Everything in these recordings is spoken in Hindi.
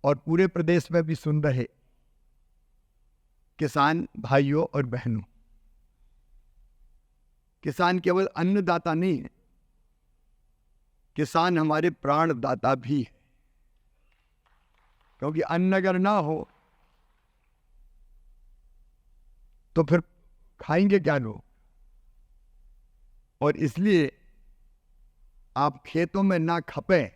और पूरे प्रदेश में भी सुन रहे किसान भाइयों और बहनों, किसान केवल अन्नदाता नहीं है, किसान हमारे प्राणदाता भी है। क्योंकि अन्न अगर ना हो तो फिर खाएंगे क्या लोग। और इसलिए आप खेतों में ना खपें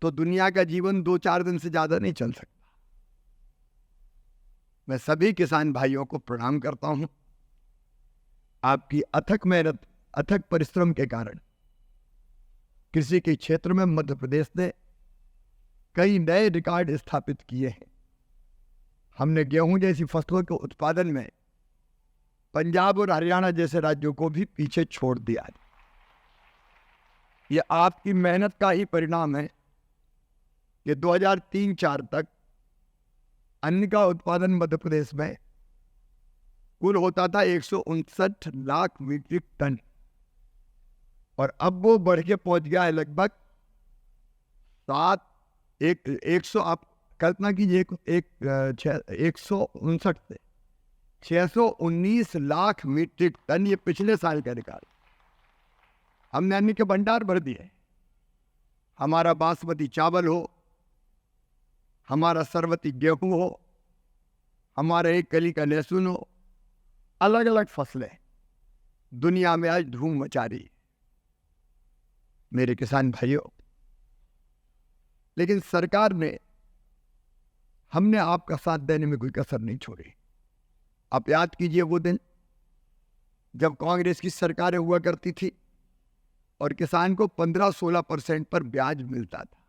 तो दुनिया का जीवन 2-4 दिन से ज्यादा नहीं चल सकता। मैं सभी किसान भाइयों को प्रणाम करता हूं। आपकी अथक मेहनत, अथक परिश्रम के कारण कृषि के क्षेत्र में मध्य प्रदेश ने कई नए रिकॉर्ड स्थापित किए हैं। हमने गेहूं जैसी फसलों के उत्पादन में पंजाब और हरियाणा जैसे राज्यों को भी पीछे छोड़ दिया है। यह आपकी मेहनत का ही परिणाम है कि 2003-4 तक अन्न का उत्पादन मध्य प्रदेश में कुल होता था 159 लाख मीट्रिक टन, और अब वो बढ़ के पहुंच गया है लगभग 100। आप कल्पना कीजिए, 159 से 619 लाख मीट्रिक टन, ये पिछले साल का रिकॉर्ड। हमने अन्न के भंडार भर दिए। हमारा बासमती चावल हो, हमारा सरवती गेहूं हो, हमारा एक कली का लहसुन हो, अलग अलग फसलें दुनिया में आज धूम मचा रही है मेरे किसान भाइयों। लेकिन सरकार ने, हमने आपका साथ देने में कोई कसर नहीं छोड़ी। आप याद कीजिए वो दिन जब कांग्रेस की सरकारें हुआ करती थी और किसान को 15-16% पर ब्याज मिलता था।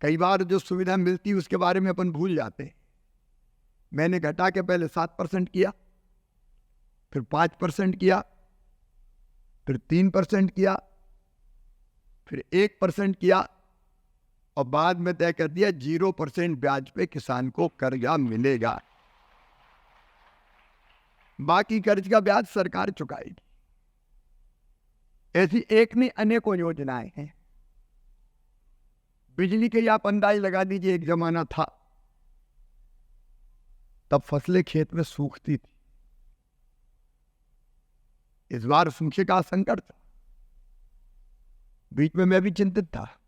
कई बार जो सुविधा मिलती उसके बारे में अपन भूल जाते। मैंने घटा के पहले 7% किया, फिर 5% किया, फिर 3% किया, फिर 1% किया, और बाद में तय कर दिया 0% ब्याज पे किसान को कर्जा मिलेगा। बाकी कर्ज का ब्याज सरकार चुकाएगी। ऐसी एक नहीं अनेकों योजनाएं हैं। बिजली के आप अंदाज लगा दीजिए, एक जमाना था तब फसलें खेत में सूखती थी। इस बार सूखे का संकट था। बीच में मैं भी चिंतित था।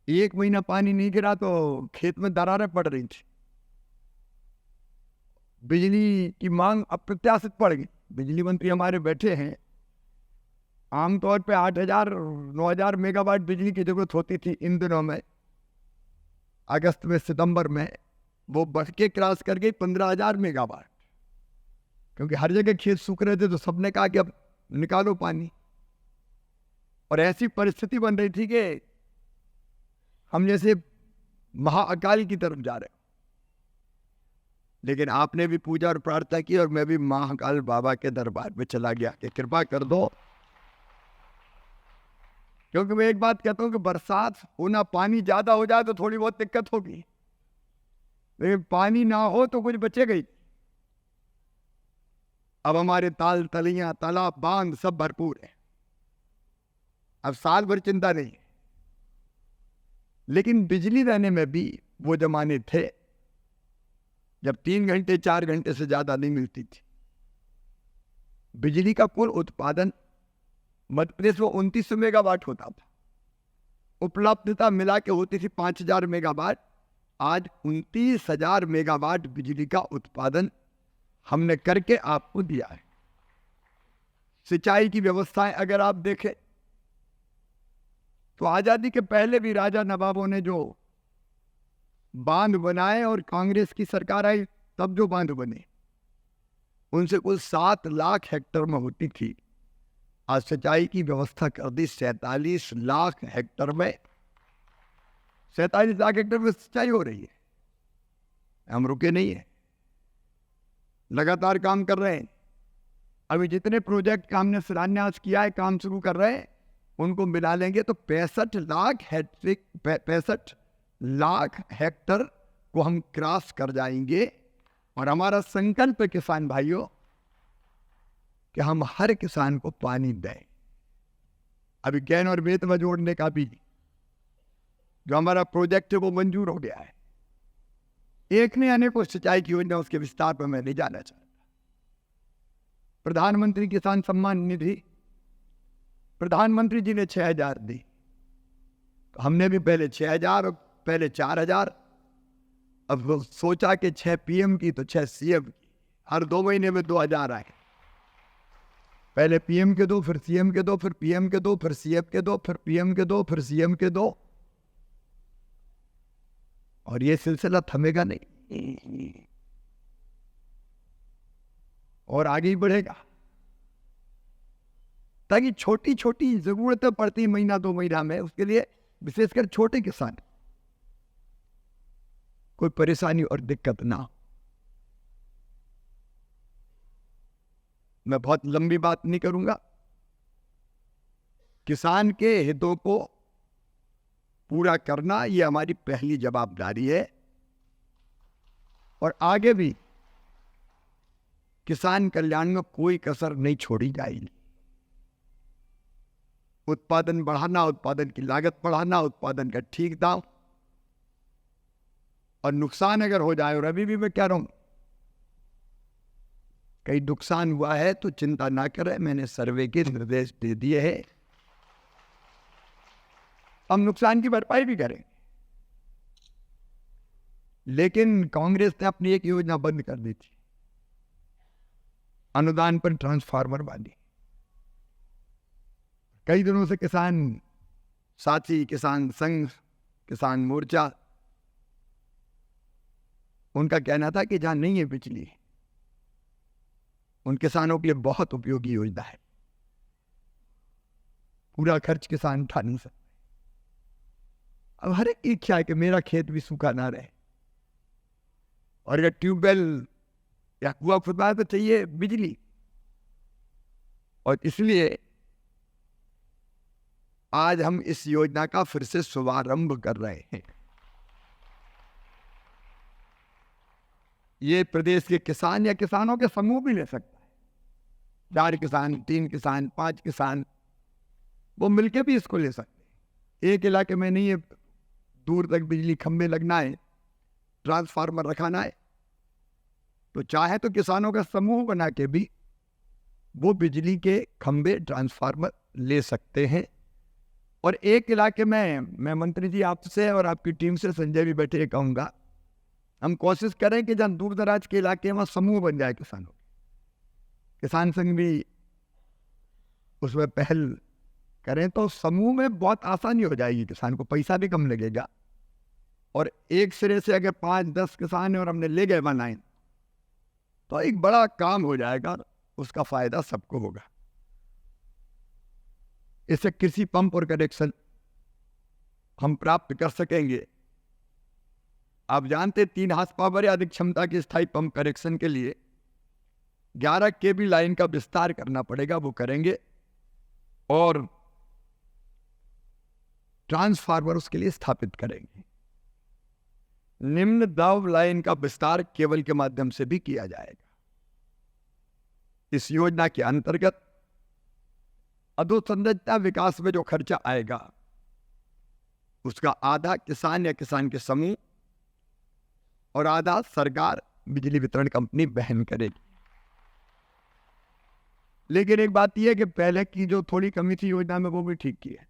1 महीना पानी नहीं गिरा तो खेत में दरारें पड़ रही थी। बिजली की मांग अप्रत्याशित पड़ गई। बिजली मंत्री हमारे बैठे हैं। आमतौर पे 8,000-9,000 मेगावाट बिजली की जरूरत होती थी इन दिनों में। अगस्त में, सितंबर में वो बढ़ के क्रॉस कर गई 15,000 मेगावाट, क्योंकि हर जगह खेत सूख रहे थे तो सबने कहा कि अब निकालो पानी। और ऐसी परिस्थिति बन रही थी कि हम जैसे महाअकाल की तरफ जा रहे हो। लेकिन आपने भी पूजा और प्रार्थना की और मैं भी महाकाल बाबा के दरबार में चला गया कि कृपा कर दो। क्योंकि मैं एक बात कहता हूं कि बरसात होना, पानी ज्यादा हो जाए तो थोड़ी बहुत दिक्कत होगी, लेकिन पानी ना हो तो कुछ बचेगा ही। अब हमारे ताल तलियां, तालाब, बांध सब भरपूर है। अब साल भर चिंता नहीं है। लेकिन बिजली रहने में भी वो जमाने थे जब 3 घंटे 4 घंटे से ज्यादा नहीं मिलती थी। बिजली का कुल उत्पादन मध्य प्रदेश में 2900 मेगावाट होता था। उपलब्धता मिला के होती थी 5,000 मेगावाट। आज 29,000 मेगावाट बिजली का उत्पादन हमने करके आपको दिया है। सिंचाई की व्यवस्थाएं अगर आप देखें तो आजादी के पहले भी राजा नवाबों ने जो बांध बनाए और कांग्रेस की सरकार आई तब जो बांध बने उनसे कुल 7 लाख हेक्टेयर में होती थी। आज सिंचाई की व्यवस्था कर दी 47 लाख हेक्टेयर में। 47 लाख हेक्टेयर में सिंचाई हो रही है। हम रुके नहीं है, लगातार काम कर रहे हैं। अभी जितने प्रोजेक्ट का हमने शिलान्यास किया है, काम शुरू कर रहे हैं, उनको मिला लेंगे तो 65 लाख हेक्टेयर को हम क्रॉस कर जाएंगे। और हमारा संकल्प है किसान भाइयों कि हम हर किसान को पानी दें। अभी कैन और बेतवा जोड़ने का भी जो हमारा प्रोजेक्ट है वो मंजूर हो गया है। एक ने अनेकों सिंचाई की योजना, उसके विस्तार पर मैं नहीं जाना चाहता। प्रधानमंत्री किसान सम्मान निधि प्रधानमंत्री जी ने 6,000 दी, तो हमने भी पहले 6,000, पहले 4,000, अब वो सोचा कि 6 PM की तो 6 CM की, हर 2 महीने में 2,000 आए। पहले PM के 2, फिर CM के 2, फिर PM के 2, फिर CM के 2, फिर PM के 2, फिर CM के 2, और ये सिलसिला थमेगा नहीं और आगे ही बढ़ेगा, ताकि छोटी छोटी जरूरतें पड़ती महीना 2 महीना में, उसके लिए विशेषकर छोटे किसान कोई परेशानी और दिक्कत ना हो। मैं बहुत लंबी बात नहीं करूंगा। किसान के हितों को पूरा करना ये हमारी पहली जवाबदारी है, और आगे भी किसान कल्याण में कोई कसर नहीं छोड़ी जाएगी। उत्पादन बढ़ाना, उत्पादन की लागत बढ़ाना, उत्पादन का ठीक दाम, और नुकसान अगर हो जाए, और अभी भी मैं कह रहा हूं कहीं नुकसान हुआ है तो चिंता ना करें, मैंने सर्वे के निर्देश दे दिए हैं, हम नुकसान की भरपाई भी करेंगे। लेकिन कांग्रेस ने अपनी एक योजना बंद कर दी थी, अनुदान पर ट्रांसफार्मर बांधी। कई दिनों से किसान साथी, किसान संघ, किसान मोर्चा, उनका कहना था कि जहां नहीं है बिजली, उन किसानों के लिए बहुत उपयोगी योजना है, पूरा खर्च किसान उठा नहीं सकते। अब हर एक की इच्छा है कि मेरा खेत भी सूखा ना रहे, और अगर ट्यूबवेल या कुआं खुदवा है तो चाहिए बिजली, और इसलिए आज हम इस योजना का फिर से शुभारंभ कर रहे हैं। ये प्रदेश के किसान या किसानों के समूह भी ले सकता है, 4 किसान, 3 किसान, 5 किसान, वो मिलके भी इसको ले सकते हैं। एक इलाके में नहीं है, दूर तक बिजली खंभे लगना है, ट्रांसफार्मर रखाना है, तो चाहे तो किसानों का समूह बना के भी वो बिजली के खंभे, ट्रांसफार्मर ले सकते हैं। और एक इलाके में मैं मंत्री जी आपसे और आपकी टीम से, संजय भी बैठे, कहूँगा हम कोशिश करें कि जहाँ दूर दराज के इलाके में समूह बन जाए किसानों के, किसान संघ भी उसमें पहल करें, तो समूह में बहुत आसानी हो जाएगी, किसान को पैसा भी कम लगेगा, और एक सिरे से अगर 5-10 किसान है और हमने ले गए बनाए, तो एक बड़ा काम हो जाएगा, उसका फायदा सबको होगा। इससे कृषि पंप और कनेक्शन हम प्राप्त कर सकेंगे। आप जानते 3 हार्स पावर या अधिक क्षमता की स्थायी पंप कनेक्शन के लिए 11 kV लाइन का विस्तार करना पड़ेगा, वो करेंगे, और ट्रांसफार्मर उसके लिए स्थापित करेंगे। निम्न दाब लाइन का विस्तार केबल के माध्यम से भी किया जाएगा। इस योजना के अंतर्गत अधोसंरचना विकास में जो खर्चा आएगा, उसका आधा किसान या किसान के समूह और आधा सरकार, बिजली वितरण कंपनी वहन करेगी। लेकिन एक बात यह है कि पहले की जो थोड़ी कमी थी योजना में, वो भी ठीक की है।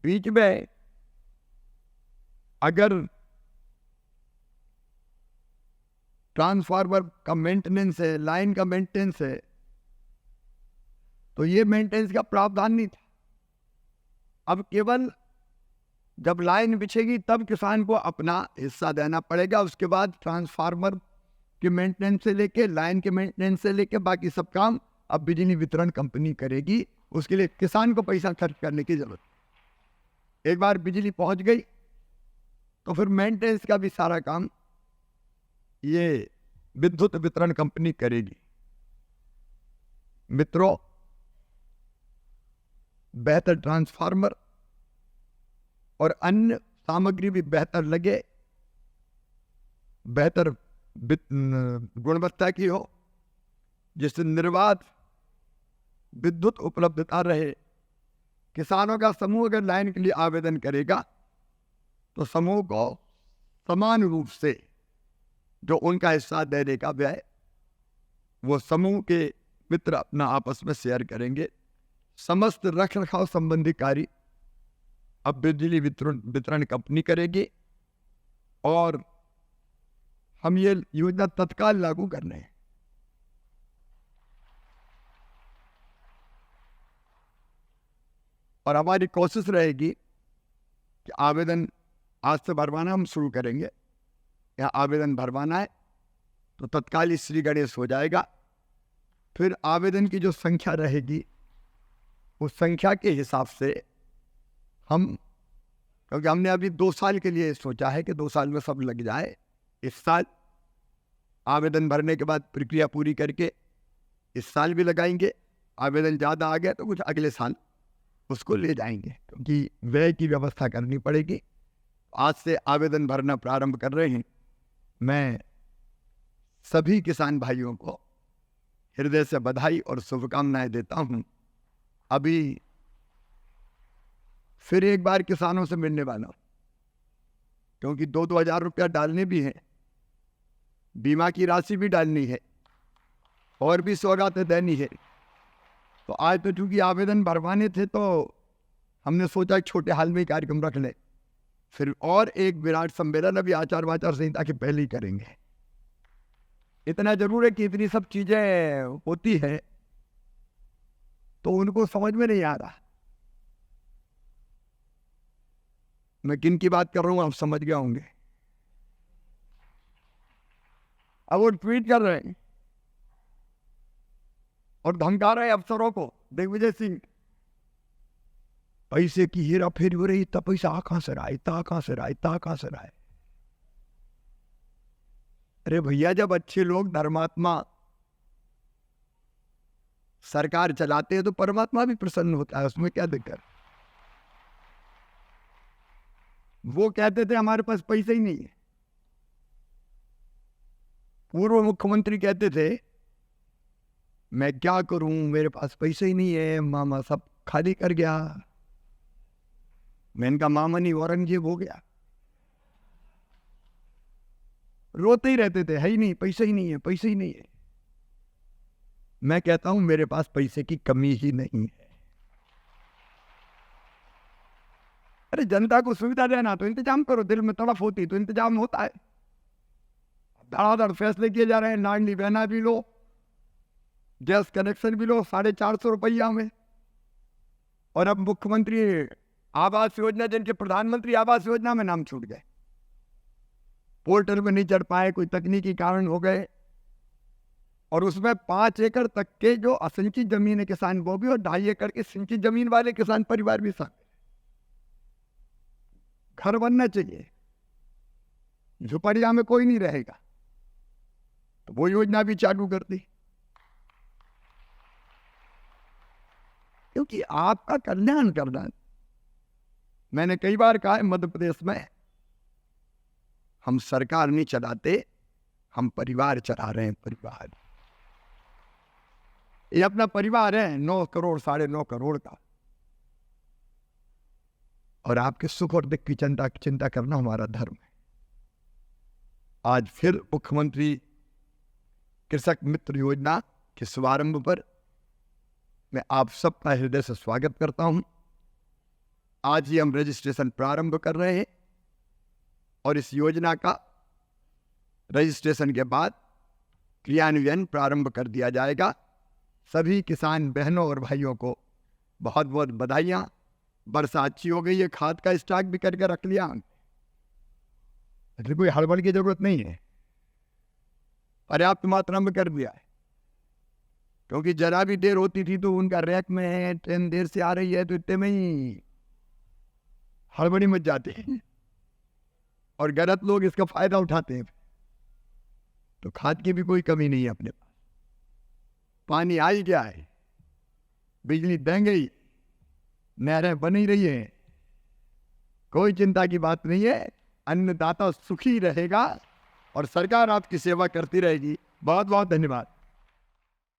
बीच में अगर ट्रांसफार्मर का मेंटेनेंस है, लाइन का मेंटेनेंस है, तो ये मेंटेनेंस का प्रावधान नहीं था। अब केवल जब लाइन बिछेगी तब किसान को अपना हिस्सा देना पड़ेगा, उसके बाद ट्रांसफार्मर के मेंटेनेंस से लेके, लाइन के मेंटेनेंस से लेके बाकी सब काम अब बिजली वितरण कंपनी करेगी। उसके लिए किसान को पैसा खर्च करने की जरूरत। एक बार बिजली पहुंच गई तो फिर मेंटेनेंस का भी सारा काम ये विद्युत वितरण कंपनी करेगी। मित्रों, बेहतर ट्रांसफार्मर और अन्य सामग्री भी बेहतर लगे, बेहतर गुणवत्ता की हो, जिससे निर्बाध विद्युत उपलब्धता रहे। किसानों का समूह अगर लाइन के लिए आवेदन करेगा तो समूह को समान रूप से जो उनका हिस्सा देने का व्यय वो समूह के मित्र अपना आपस में शेयर करेंगे। समस्त रख रखाव संबंधी कार्य अब बिजली वितरण कंपनी करेगी और हम ये योजना तत्काल लागू कर रहे हैं। और हमारी कोशिश रहेगी कि आवेदन आज से भरवाना हम शुरू करेंगे। या आवेदन भरवाना है तो तत्काल ही श्री गणेश हो जाएगा। फिर आवेदन की जो संख्या रहेगी उस संख्या के हिसाब से हम, क्योंकि हमने अभी 2 साल के लिए सोचा है कि 2 साल में सब लग जाए, इस साल आवेदन भरने के बाद प्रक्रिया पूरी करके इस साल भी लगाएंगे। आवेदन ज़्यादा आ गया तो कुछ अगले साल उसको ले जाएंगे, क्योंकि व्यय की व्यवस्था करनी पड़ेगी। आज से आवेदन भरना प्रारंभ कर रहे हैं। मैं सभी किसान भाइयों को हृदय से बधाई और शुभकामनाएं देता हूं। अभी फिर एक बार किसानों से मिलने वाला हूं, क्योंकि 2-2 हज़ार रुपया डालने भी है, बीमा की राशि भी डालनी है और भी सौगातें देनी है। तो आज तो चूंकि आवेदन भरवाने थे तो हमने सोचा एक छोटे हाल में ही कार्यक्रम रख ले। फिर और एक विराट सम्मेलन अभी आचार वाचार संहिता के पहले ही करेंगे। इतना जरूर है कि इतनी सब चीजें होती है तो उनको समझ में नहीं आ रहा। मैं किन की बात कर रहा हूं आप समझ गए होंगे। अब वो ट्वीट कर रहे हैं और धमका रहे अफसरों को, दिग्विजय सिंह पैसे की हेरा फेरी हो रही, इतना पैसा कहां से रहा, इतना कहां से रहा, इतना कहां से रहा है। अरे भैया, जब अच्छे लोग धर्मात्मा सरकार चलाते हैं तो परमात्मा भी प्रसन्न होता है, उसमें क्या दिक्कत। वो कहते थे हमारे पास पैसे ही नहीं है। पूर्व मुख्यमंत्री कहते थे मैं क्या करूं, मेरे पास पैसे ही नहीं है, मामा सब खाली कर गया। मैं इनका मामा नहीं औरंगजेब हो गया। रोते ही रहते थे, है ही नहीं, पैसे ही नहीं है, पैसे ही नहीं है। मैं कहता हूं मेरे पास पैसे की कमी ही नहीं है। अरे जनता को सुविधा देना तो इंतजाम करो, दिल में तड़प होती तो इंतजाम होता है। धड़ाधड़ फैसले किए जा रहे हैं। लाडली बहना भी लो, गैस कनेक्शन भी लो 450 रुपया में। और अब मुख्यमंत्री आवास योजना, जिनके प्रधानमंत्री आवास योजना में नाम छूट गए, पोर्टल में नहीं चढ़ पाए, कोई तकनीकी कारण हो गए। और उसमें 5 एकड़ तक के जो असिंचित जमीन है किसान वो भी, और 2.5 एकड़ के सिंचित जमीन वाले किसान परिवार भी शामिल। घर बनना चाहिए, झुपड़िया में कोई नहीं रहेगा, तो वो योजना भी चालू कर दी। क्योंकि आपका कल्याण करना, मैंने कई बार कहा है, मध्य प्रदेश में हम सरकार नहीं चलाते, हम परिवार चला रहे हैं। परिवार, ये अपना परिवार है 9 करोड़ 9.5 करोड़ का। और आपके सुख और दुख की चिंता करना हमारा धर्म है। आज फिर मुख्यमंत्री कृषक मित्र योजना के शुभारंभ पर मैं आप सबका हृदय से स्वागत करता हूं। आज ही हम रजिस्ट्रेशन प्रारंभ कर रहे हैं और इस योजना का रजिस्ट्रेशन के बाद क्रियान्वयन प्रारंभ कर दिया जाएगा। सभी किसान बहनों और भाइयों को बहुत बहुत बधाइयाँ। वर्षा अच्छी हो गई है, खाद का स्टॉक भी करके रख लिया। कोई हड़बड़ की जरूरत नहीं है, पर्याप्त मात्रा में कर दिया है। क्योंकि जरा भी देर होती थी तो उनका रैक में है, ट्रेन देर से आ रही है, तो इतने में ही हड़बड़ी मच जाती है और गलत लोग इसका फायदा उठाते हैं। तो खाद की भी कोई कमी नहीं है अपने पास। पानी आ ही गया है, बिजली देंगे ही, नहरें बन ही रही है, कोई चिंता की बात नहीं है। अन्नदाता सुखी रहेगा और सरकार आपकी सेवा करती रहेगी। बहुत बहुत धन्यवाद।